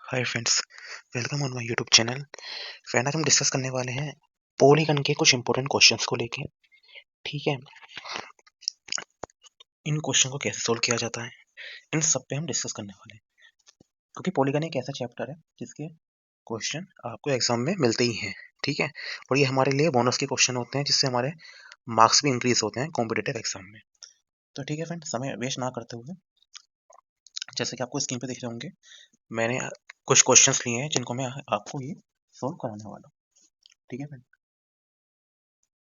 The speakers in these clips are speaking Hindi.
Hi friends, welcome on my YouTube channel. Friend, आज हम डिस्कस करने वाले हैं पॉलीगन के कुछ इंपॉर्टेंट क्वेश्चंस को लेके। ठीक है, इन क्वेश्चन को कैसे सोल्व किया जाता है, इन सब पे हम डिस्कस करने वाले हैं, क्योंकि पॉलीगन एक ऐसा चैप्टर है जिसके क्वेश्चन आपको एग्जाम में मिलते ही हैं। ठीक है, और ये हमारे लिए बोनस के क्वेश्चन होते हैं, जिससे हमारे मार्क्स भी इंक्रीज होते हैं कॉम्पिटेटिव एग्जाम में। तो ठीक है फ्रेंड, समय वेस्ट ना करते हुए, जैसे कि आपको स्क्रीन पे दिख रहे होंगे, मैंने कुछ क्वेश्चंस लिए हैं जिनको मैं आपको ये सोल्व कराने वाला हूँ। ठीक है फ्रेंड,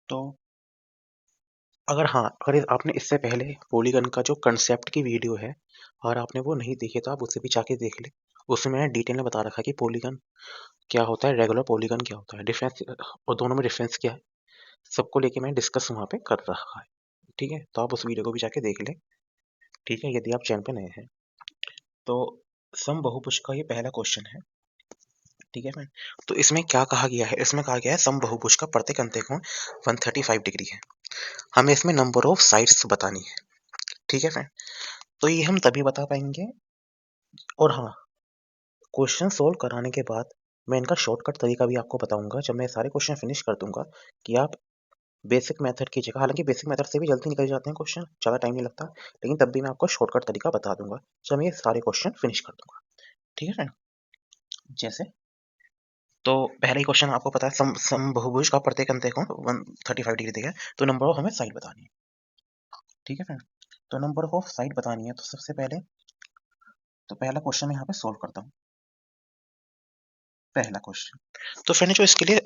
तो अगर आपने इससे पहले पॉलीगन का जो कंसेप्ट की वीडियो है, और आपने वो नहीं देखी, तो आप उसे भी जाके देख ले। उसमें मैंने डिटेल में बता रखा है कि पॉलीगन क्या होता है, रेगुलर पॉलीगन क्या होता है, डिफरेंस और दोनों में डिफरेंस क्या है, सबको लेके मैंने डिस्कस वहाँ पे कर रखा है। ठीक है, तो आप उस वीडियो को भी जाके देख ले। ठीक है, यदि आप चैनल पे नए हैं तो सम बहुभुज का ये पहला क्वेश्चन है। ठीक है फ्रेंड, तो इसमें क्या कहा गया है, इसमें कहा गया है सम बहुभुज का प्रत्येक अंत्यकोण 135 डिग्री है। हमें इसमें नंबर ऑफ साइड्स बतानी है। ठीक है फ्रेंड, तो ये हम तभी बता पाएंगे। और हाँ, क्वेश्चन सोल्व कराने के बाद मैं इनका शॉर्टकट तरीका भी आपको बताऊंगा, जब मैं सारे क्वेश्चन फिनिश कर दूंगा, कि आप बेसिक मेथड की जगह, हालांकि बेसिक मेथड से भी जल्दी निकल जाते हैं क्वेश्चन, ज़्यादा टाइम नहीं लगता, लेकिन तब भी मैं आपको शॉर्टकट तरीका बता दूंगा जब मैं ये सारे क्वेश्चन फिनिश कर दूंगा। ठीक है फ्रेंड, जैसे तो पहला ही क्वेश्चन आपको पता है, सम बहुभुज का प्रत्येक अंत्यकोण 135 डिग्री दिया है, तो नंबर ऑफ हमें साइड बतानी है। ठीक है फ्रेंड, तो नंबर ऑफ साइड बतानी है, तो सबसे पहले तो पहला क्वेश्चन मैं यहाँ पे सोल्व करता हूँ। पहला क्वेश्चन, तो फ्रेंड जो इसके लिए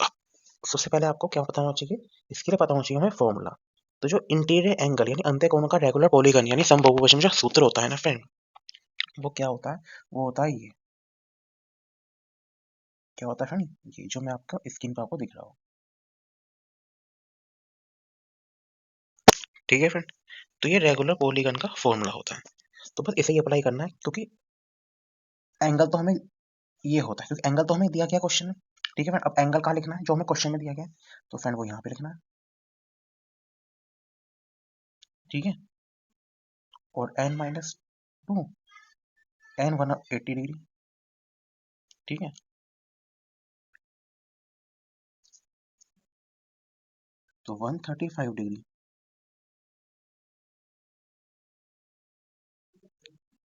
सबसे पहले आपको क्या पता होना चाहिए, इसके लिए पता होना चाहिए हमें फॉर्मूला। तो जो इंटीरियर एंगल यानी अंत्यकोण का रेगुलर पॉलीगन यानी समबहुभुज में जो सूत्र होता है ना फ्रेंड, वो क्या होता है, वो होता है ये। क्या होता है फ्रेंड, ये जो मैं आपका स्क्रीन पे आपको दिख रहा हूँ। ठीक है फ्रेंड, तो ये रेगुलर पॉलीगन का फॉर्मूला होता है। तो बस इसे ही अप्लाई करना है, क्योंकि एंगल तो हमें ये होता है, क्योंकि एंगल तो हमें दिया गया क्वेश्चन में। ठीक है फ्रेंड, अब एंगल कहाँ लिखना है, जो हमें क्वेश्चन में दिया गया है, तो फ्रेंड वो यहाँ पे लिखना है। ठीक है, और n-2 n 180 डिग्री। ठीक है, तो 135 डिग्री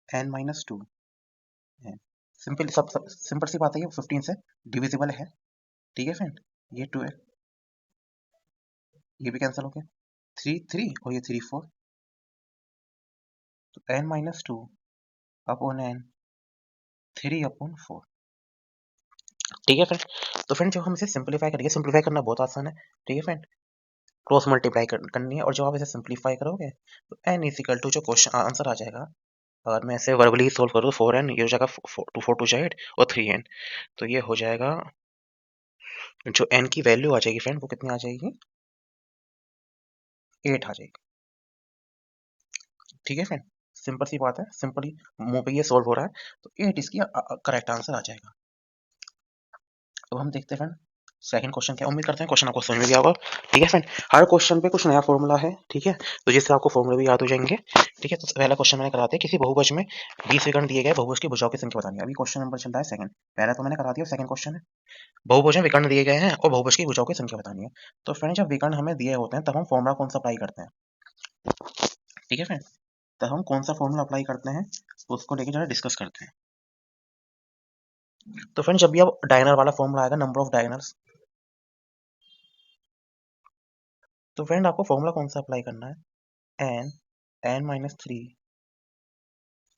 n-2 है। सब सिंपल सी बात है, ये 15 से डिविजिबल है। ठीक है फ्रेंड, ये 2 है, ये भी कैंसिल हो गया, 3 3 और ये 3 4, तो n-2 अपॉन n 3 अपॉन 4। ठीक है फ्रेंड, तो फ्रेंड जब हम इसे सिंपलीफाई करेंगे, सिंपलीफाई करना बहुत आसान है। ठीक है फ्रेंड, क्रॉस मल्टीप्लाई करनी है, और जब आप इसे सिंपलीफाई करोगे तो n इजिकल टू जो क्वेश्चन आंसर आ जाएगा, अगर मैं इसे वर्बली सोल्व करूँ, 4n ये हो जाएगा, 4 टू 8 और 3n, तो ये हो जाएगा, जो n की वैल्यू आ जाएगी फ्रेंड, वो कितनी आ जाएगी, 8 आ जाएगी। ठीक है फ्रेंड, सिंपल सी बात है, सिंपली मुंह पे ये सोल्व हो रहा है, तो 8 इसकी करेक्ट आंसर आ जाएगा। अब हम देखते हैं फ्रेंड सेकंड क्वेश्चन क्या, उम्मीद करते हैं क्वेश्चन आपको समझ में गया होगा। ठीक है फ्रेंड, हर क्वेश्चन पे कुछ नया फॉर्मूला है। ठीक है, तो जिससे आपको फॉर्मूला भी याद हो जाएंगे। ठीक है, तो पहला क्वेश्चन मैंने करा दिया, किसी बहुभुज में 20 विकर्ण दिए गए, बहुभुज की भुजाओं की संख्या बतानी है। अभी क्वेश्चन नंबर चल रहा है सेकंड, पहला तो मैंने करा दिया, सेकंड क्वेश्चन है बहुभुज में विकर्ण दिए गए हैं और बहुभुज की भुजाओं की संख्या बतानी है। तो फ्रेंड जब विकर्ण हमें दिए होते हैं, तब हम फॉर्मूला कौन सा अप्लाई करते हैं। ठीक है फ्रेंड, तब हम कौन सा फॉर्मूला अप्लाई करते हैं, तो उसको लेकर जरा डिस्कस करते हैं। तो फ्रेंड जब भी अब डायनर वाला फॉर्मूला आएगा, नंबर ऑफ डायनर्स, तो फ्रेंड आपको फॉर्मूला कौन सा अप्लाई करना है, n-3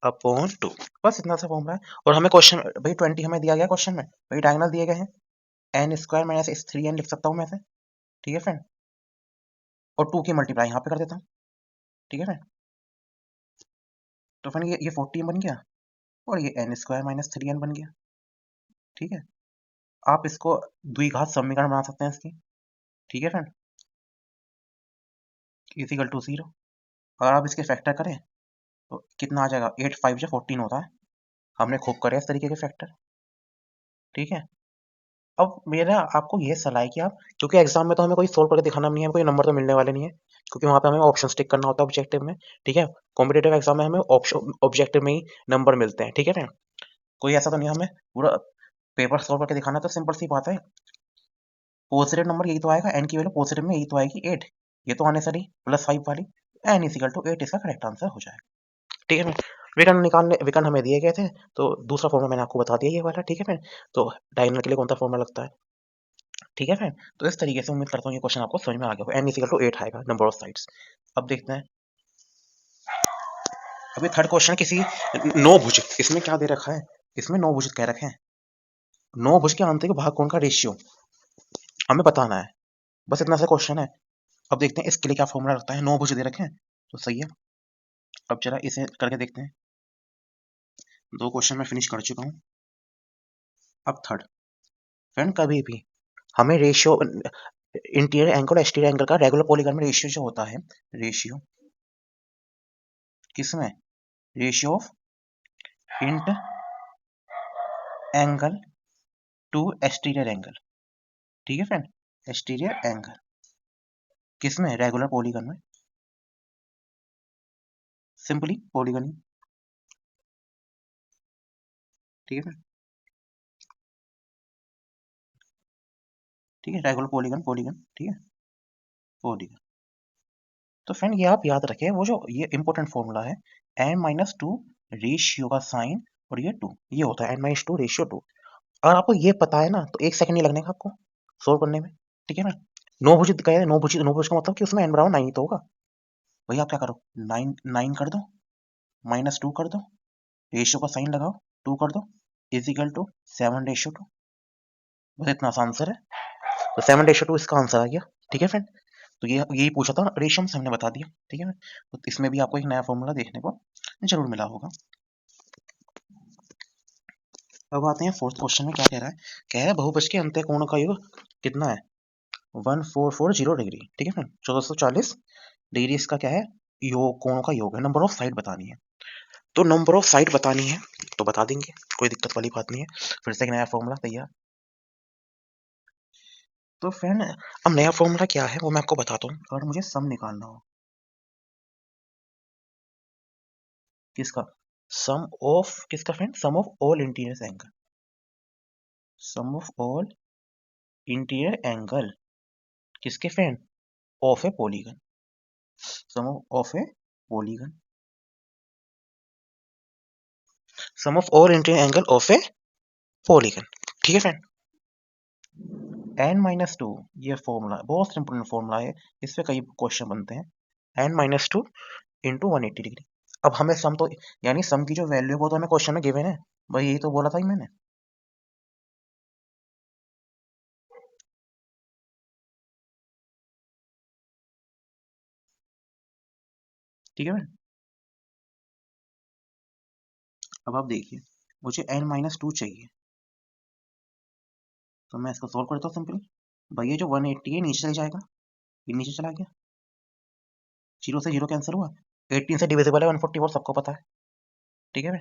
अपॉन 2, बस इतना सा फॉर्मूला है। और हमें क्वेश्चन भाई 20 हमें दिया गया क्वेश्चन में, भाई डायगोनल दिए गए हैं, एन स्क्वायर माइनस इस 3n लिख सकता हूँ मैं ऐसे। ठीक है फ्रेंड, और 2 की मल्टीप्लाई यहाँ पे कर देता हूँ। ठीक है फ्रेंड, तो फ्रेंड ये 14 बन गया, और ये n स्क्वायर माइनस 3n बन गया। ठीक है, आप इसको द्विघात समीकरण बना सकते हैं इसकी। ठीक है फ्रेंड, इजिकल टू 0, अगर आप इसके फैक्टर करें तो कितना आ जाएगा, 8 5 जो 14 होता है। हमने खूब करे इस तरीके के फैक्टर। ठीक है, अब मेरा आपको ये सलाह है कि आप, क्योंकि एग्जाम में तो हमें कोई सोल्व करके दिखाना नहीं है, कोई नंबर तो मिलने वाले नहीं है, क्योंकि वहाँ पे हमें ऑप्शन टिक करना होता है ऑब्जेक्टिव में। ठीक है, कॉम्पिटेटिव एग्जाम में हमें ऑब्जेक्टिव में ही नंबर मिलते हैं। ठीक है फ्रेंड, कोई ऐसा तो नहीं हमें पूरा पेपर सॉल्व करके दिखाना, तो सिंपल सी बात है, पॉजिटिव नंबर यही तो आएगा, एन की वैल्यू पॉजिटिव में यही तो आएगी 8, ये तो आने सरी +5 वाली, एन इजिकल टू 8 इसका करेक्ट आंसर हो जाएगा। ठीक है फ्रेंड, विकर्ण निकालने विकर्ण हमें दिए गए थे, तो दूसरा फॉर्मूला मैंने आपको बता दिया ये वाला। ठीक है फ्रेंड, तो डायगोनल के लिए कौन सा फॉर्मूला लगता है। ठीक है फ्रेंड, तो इस तरीके से उम्मीद करता हूँ ये क्वेश्चन आपको समझ में आ गया हो। एन इजिकल टू 8 आएगा नंबर ऑफ साइड्स। अब देखते हैं, अभी थर्ड क्वेश्चन किसी नौ भुज, इसमें क्या दे रखा है, इसमें नौ भुज कह रखे हैं, नौ भुज के आंतरिक भाग कोण का रेशियो हमें बताना है, बस इतना सा क्वेश्चन है। अब देखते हैं इसके लिए क्या फॉर्मूला लगता है, नौ भुज दे रखे हैं तो सही है। अब जरा इसे करके देखते हैं, दो क्वेश्चन मैं फिनिश कर चुका हूँ। अब थर्ड फ्रेंड, कभी भी हमें रेशियो इंटीरियर एंगल और एक्सटीरियर एंगल का रेगुलर पॉलीगन में रेशियो जो होता है, रेशियो किसमें, ratio of int angle to exterior angle. ठीक है फ्रेंड, एक्सटीरियर एंगल किसमें, रेगुलर पॉलीगन में, सिंपली पॉलीगन। ठीक है, ठीक है, रेगुलर पॉलीगन, पॉलीगन, ठीक है, पॉलीगन। तो फ्रेंड ये आप याद रखें, वो जो ये इंपॉर्टेंट फॉर्मूला है, n-2 रेशियो का साइन और ये 2, ये होता है n-2 रेशियो 2। अगर आपको ये पता है ना तो 1 सेकंड नहीं लगने का आपको सोल्व करने में। ठीक है ना, नौ भुज कहे, नौ भुज का मतलब कि उसमें n बराबर 9 ही तो होगा। वही आप क्या करो, 9 9 कर दो, -2 कर दो, रेशियो का साइन लगाओ, 2 कर दो, इजिकल टू 7:2। बस इतना सा आंसर है, तो 7:2 इसका आंसर आ गया। ठीक है फ्रेंड, तो ये यही पूछा था, रेशियो से हमने बता दिया। ठीक है, तो इसमें भी आपको एक नया फॉर्मूला देखने को जरूर मिला होगा। अब आते हैं फोर्थ क्वेश्चन में, क्या कह रहा है, कह रहा है बहुभुज के अंतः कोण का योग कितना है, 1440 डिग्री। ठीक है फ्रेंड, 1440 डिग्री इसका क्या है, योग, कोणों का योग है। नंबर ऑफ साइड बतानी है, तो नंबर ऑफ साइड बतानी है तो बता देंगे, कोई दिक्कत वाली बात नहीं है। फिर से एक नया फॉर्मूला तैयार। तो फ्रेंड अब नया फॉर्मूला क्या है वो मैं आपको बताता हूँ। अगर मुझे सम निकालना हो, किसका, सम ऑफ किसका friend, sum of all interior angle, sum of all interior angle किसके friend, of a polygon, sum of a polygon, sum of all interior angle of a polygon. ठीक है फ्रेंड, n-2 ये फॉर्मूला बहुत सिंपल फॉर्मूला है, इस पे कई क्वेश्चन बनते हैं। n-2 into 180 degree. अब हमें सम तो, यानी सम की जो वैल्यू है वो तो हमें क्वेश्चन में गिवन है, भाई यही तो बोला था ही मैंने। ठीक है मैम, अब आप देखिए, मुझे n-2 चाहिए, तो मैं इसको सोल्व करता हूँ सिंपली। भाई ये जो 180 है नीचे चला जाएगा, ये नीचे चला गया, जीरो से जीरो कैंसिल हुआ, 18 से डिविजिबल है 144 सबको पता है। ठीक है,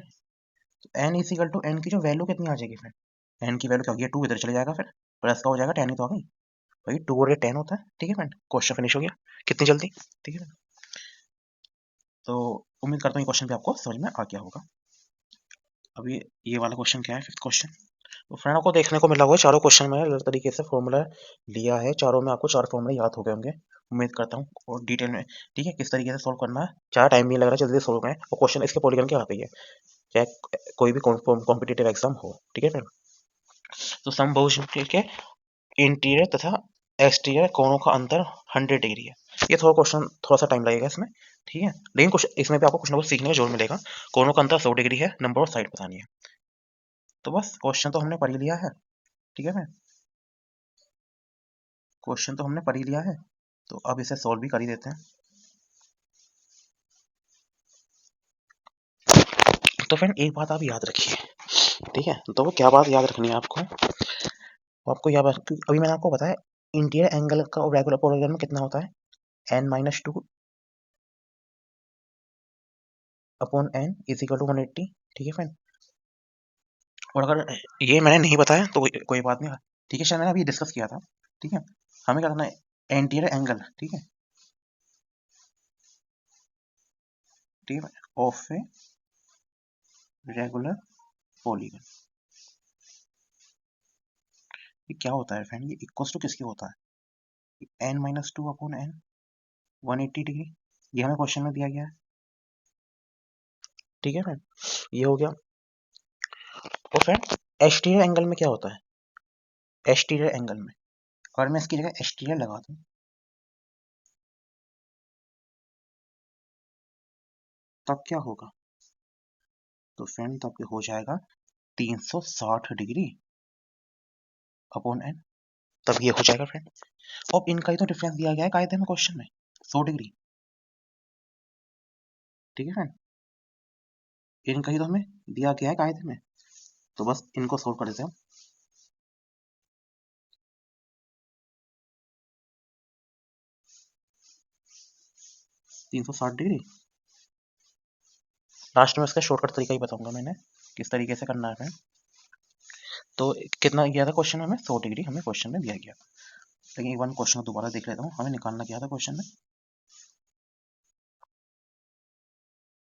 तो n इजिकल टू n की जो वैल्यू कितनी आ जाएगी फ्रेंड, n की वैल्यू क्या होगी, 2 इधर चले जाएगा, फिर प्लस का हो जाएगा, 10 ही तो आ गई, भाई 2 और ये 10 होता है। ठीक है फ्रेंड, क्वेश्चन फिनिश हो गया, कितनी जल्दी। ठीक है, तो उम्मीद करता हूँ ये क्वेश्चन भी आपको समझ में आ गया होगा। अभी ये वाला क्वेश्चन क्या है, फिफ्थ क्वेश्चन, तो फ्रेंड आपको देखने को मिला हुआ है चारों क्वेश्चन में अलग तरीके से फॉर्मूला लिया है, चारों में आपको 4 फॉर्मूले याद हो गए होंगे उम्मीद करता हूँ, और डिटेल में। ठीक है, किस तरीके से सोल्व करना है, ज़्यादा टाइम नहीं लग रहा, जल्दी सोल्व करें, और क्वेश्चन इसके पॉलीगन के आते ही है, चाहे कोई भी कॉम्पिटिटिव एग्जाम हो। ठीक है फ्रेंड, तो समबाहु के इंटीरियर तथा एक्सटीरियर कोणों का अंतर 100 डिग्री है। ये थोड़ा क्वेश्चन थोड़ा सा टाइम लगेगा इसमें। ठीक है, लेकिन कुछ इसमें भी आपको कुछ ना कुछ सीखने को जरूर मिलेगा। कोणों का अंतर 100 डिग्री है, नंबर ऑफ साइड बतानी है। तो बस क्वेश्चन तो हमने पढ़ ही लिया है। ठीक है फ्रेंड, क्वेश्चन तो हमने पढ़ ही लिया है, तो अब इसे सॉल्व भी कर ही देते हैं। तो फ्रेंड एक बात आप याद रखिए, ठीक है, तो वो क्या बात याद रखनी है आपको, तो आपको याद अभी मैंने आपको बताया इंटीरियर एंगल का रेगुलर पॉलीगन में कितना होता है, n-2 upon n is equal to 180। ठीक है फ्रेंड, और अगर ये मैंने नहीं बताया तो कोई बात नहीं। ठीक है, शायद मैंने अभी डिस्कस किया था। ठीक है, हमें क्या करना है, इंटीरियर एंगल, ठीक है, ठीक है, ऑफ ए रेगुलर पॉलीगन। ये क्या होता है फ्रेंड, ये इक्वल टू किसके होता है, n-2/n 180 डिग्री। ये हमें क्वेश्चन में दिया गया है, ठीक है फ्रेंड, ये हो गया। और फ्रेंड एक्सटीरियर एंगल में क्या होता है, एक्सटीरियर एंगल में अगर मैं इसकी जगह एक्सटीरियर लगा दूं तब क्या होगा, तो फ्रेंड तब हो जाएगा 360 डिग्री अपॉन n, तब ये हो जाएगा फ्रेंड। अब इनका ही तो डिफरेंस दिया गया है कायदे में क्वेश्चन में 100 डिग्री, ठीक है फ्रेंड, इनका ही तो हमें दिया गया है कायदे में, तो बस इनको सोल्व कर देते हैं हम। 360 डिग्री, लास्ट में इसका शॉर्टकट तरीका ही बताऊंगा मैंने किस तरीके से करना है फ्रेंड। तो कितना गया था क्वेश्चन में, हमें 100 डिग्री हमें क्वेश्चन में दिया गया, लेकिन एक बार क्वेश्चन दोबारा देख लेता हूँ। हमें निकालना क्या था क्वेश्चन में,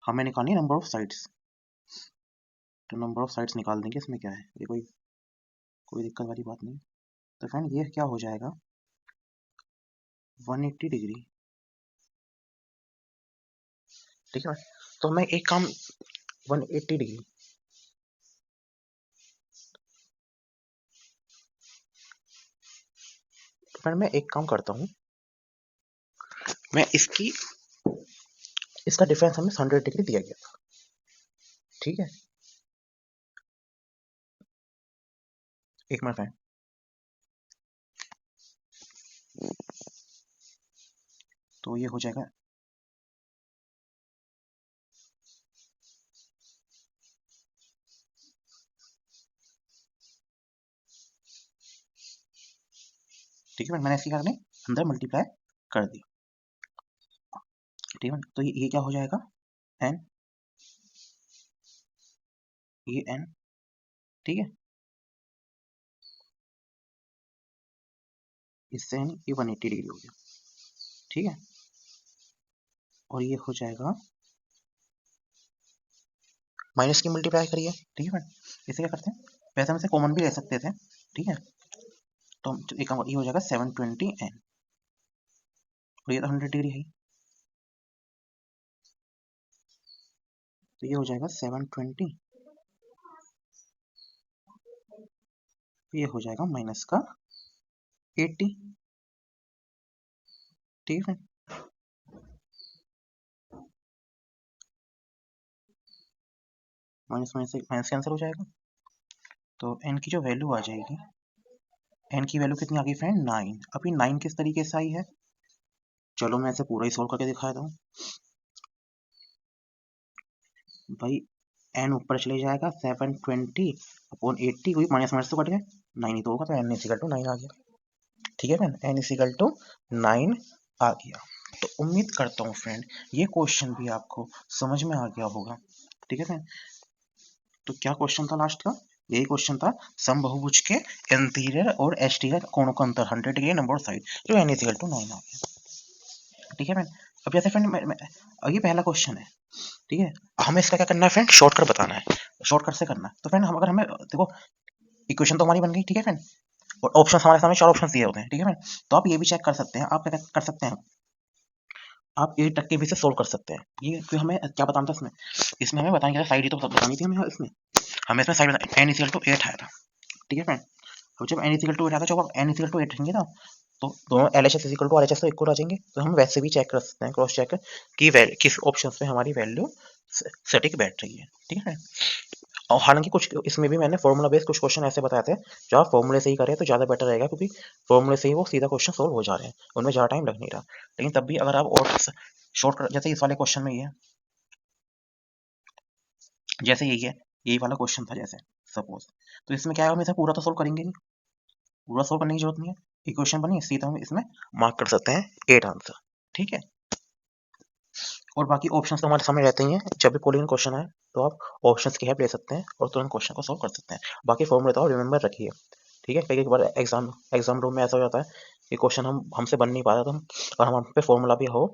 हमें निकालनी नंबर ऑफ साइड्स, तो नंबर ऑफ साइड्स निकाल देंगे, इसमें क्या है, ये कोई दिक्कत वाली बात नहीं। तो फ्रेंड ये क्या हो जाएगा 180 डिग्री, ठीक है। तो मैं एक काम 180 डिग्री, तो फ्रेंड मैं एक काम करता हूँ, मैं इसका डिफरेंस हमें 100 डिग्री दिया गया था, ठीक है। एक मिनट फ्रेंड, तो ये हो जाएगा, ठीक है, मैंने ऐसे करने अंदर मल्टीप्लाई कर दी, ठीक है। तो ये क्या हो जाएगा n, ये n, ठीक है, इससे n ये 180 डिग्री हो गया, ठीक है। और ये हो जाएगा माइनस की मल्टीप्लाई करिए, ठीक है फ्रेंड, इसे क्या करते हैं, वैसे हम इसे कॉमन भी ले सकते थे, ठीक है। तो एक ये हो जाएगा 720n, और ये तो 100 डिग्री है, तो ये हो जाएगा 720, ये हो जाएगा माइनस का 80, ठीक है। माइनस माइनस माइनस कैंसिल हो जाएगा, तो n की जो वैल्यू आ जाएगी, n की वैल्यू कितनी आ गई फ्रेंड 9। अभी 9 किस तरीके से आई है, चलो मैं इसे पूरा ही सोल्व करके दिखाता हूँ भाई। n ऊपर चले जाएगा 720 अपॉन 80, कोई माइनस माइनस तो कट गए, 9 ही तो होगा, तो n इक्वल टू 9 आ गया, ठीक है फ्रेंड, n इक्वल टू 9 आ गया। तो उम्मीद करता हूँ फ्रेंड ये क्वेश्चन भी आपको समझ में आ गया होगा, ठीक है फ्रेंड। तो क्या क्वेश्चन था लास्ट का, यही क्वेश्चन था, समबहुभुज के इंटीरियर और एक्सटीरियर कोणों का अंतर 100 डिग्री नंबर ऑफ साइड, तो n इक्वल टू 9 आ गया, ठीक है फ्रेंड। अब जैसे फ्रेंड ये पहला क्वेश्चन है, ठीक है, हमें इसका क्या करना है फ्रेंड, शॉर्टकट बताना है, शॉर्टकट से करना है। तो फ्रेंड हम अगर हमें देखो इक्वेशन तो हमारी बन गई, ठीक है फ्रेंड, और ऑप्शन हमारे सामने 4 ऑप्शन दिए होते हैं, ठीक है फ्रेंड। तो आप ये भी चेक कर सकते हैं, आप क्या कर सकते हैं, आप 8 टक्के भी से सोल्व कर सकते हैं। ये क्यों, हमें क्या बताना था इसमें, इसमें हमें बताने साइड ही तो बतानी थी हमें, इसमें साइड n इक्वल टू 8 आया था, ठीक है फ्रेंड। अब जब n इक्वल टू 8 आता है, जब आप n इक्वल टू 8 रहेंगे ना, तो दोनों LHS इक्वल टू RHS तो इक्वल आ जाएंगे, तो हम वैसे भी चेक कर सकते हैं, क्रॉस चेक कि किस ऑप्शन में हमारी वैल्यू सटीक बैठ रही है, ठीक है। और हालांकि कुछ इसमें भी मैंने फॉर्मूला बेस्ड कुछ क्वेश्चन ऐसे बताए थे, जो आप फॉर्मूले से ही करें तो ज़्यादा बेटर रहेगा, क्योंकि फॉर्मूले से ही वो सीधा क्वेश्चन सोल्व हो जा रहे हैं, उनमें ज़्यादा टाइम लग नहीं रहा। लेकिन तब भी अगर आप और शॉर्ट, जैसे इस वाले क्वेश्चन में ये है, जैसे यही वाला क्वेश्चन था जैसे सपोज, तो इसमें क्या है, हम इसे पूरा तो सोल्व करेंगे नहीं, पूरा सोल्व करने की जरूरत नहीं है, इक्वेशन बनी सीधा हम इसमें मार्क कर सकते हैं 8 आंसर, ठीक है। और बाकी ऑप्शंस तो हमारे सामने रहते ही हैं, जब भी पॉलिगन क्वेश्चन आए तो आप ऑप्शंस की हेल्प ले सकते हैं और तुरंत क्वेश्चन को सोल्व कर सकते हैं। बाकी फॉर्मूले तो आप रिमेंबर रखिए, ठीक है, कई बार एग्जाम रूम में ऐसा हो जाता है कि क्वेश्चन हमसे बन नहीं पा रहा, तो हम और हम पे फॉर्मूला भी हो